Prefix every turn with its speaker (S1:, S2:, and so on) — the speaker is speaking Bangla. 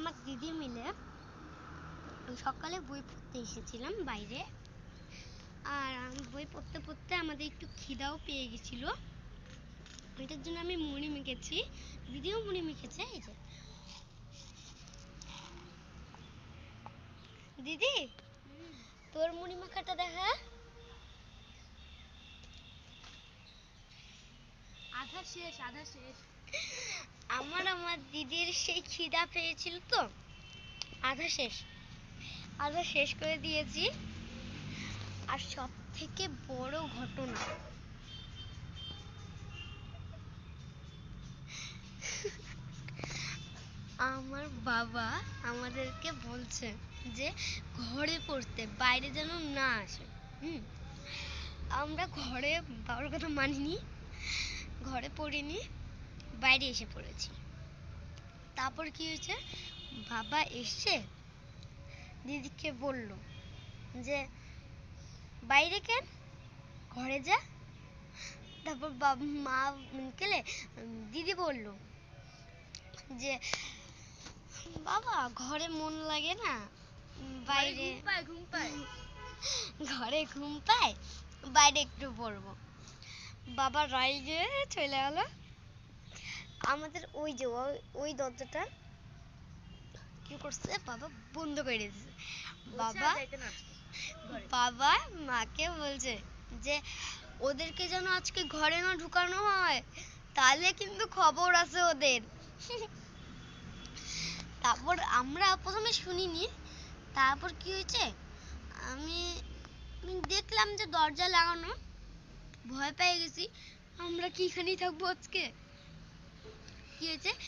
S1: আমার দিদি মিলে সকালে বই পড়তে এসেছিলাম বাইরে। আর বই পড়তে পড়তে আমাদের একটু খিদাও পেয়ে গেছিল, এটার জন্য আমি মুড়ি মেখেছি, দিদিও মুড়ি মেখেছে। এই যে দিদি, তোর মুড়ি মাখাটা দেখা।
S2: আধা শেষ।
S1: আমার দিদির সেই খিদা পেয়েছিল তো, আধা শেষ করে দিয়েছি। আর সব থেকে বড় ঘটনা, আমার বাবা আমাদেরকে বলছে যে ঘরে পড়তে, বাইরে যেন না আসে। আমরা ঘরে বাবার কথা মানিনি, ঘরে পড়িনি, বাইরে এসে পড়েছি। তারপর কি হয়েছে, বাবা এসে দিদিকে বলল যে বাইরে কেন, ঘরে যা। তারপর মা গেলে দিদি বলল যে বাবা ঘরে মন লাগে না, বাইরে
S2: ঘুম পায়।
S1: ঘরে ঘুম পায়, বাইরে একটু পড়বো। বাবা রাইগে চলে গেল। আমাদের ওই যে ওই দরজাটা কি করছে, বাবা বন্ধ করে দিয়েছে। বাবা মাকে বলছে যে ওদেরকে যেন আজকে ঘরে না ঢুকানো হয়, তাহলে কিন্তু খবর আছে ওদের। তারপর আমরা প্রথমে শুনিনি, তারপর কি হয়েছে, আমি দেখলাম যে দরজা লাগানো, ভয় পেয়ে গেছি। আমরা কি এখানেই থাকবো আজকে? কি হয়েছে,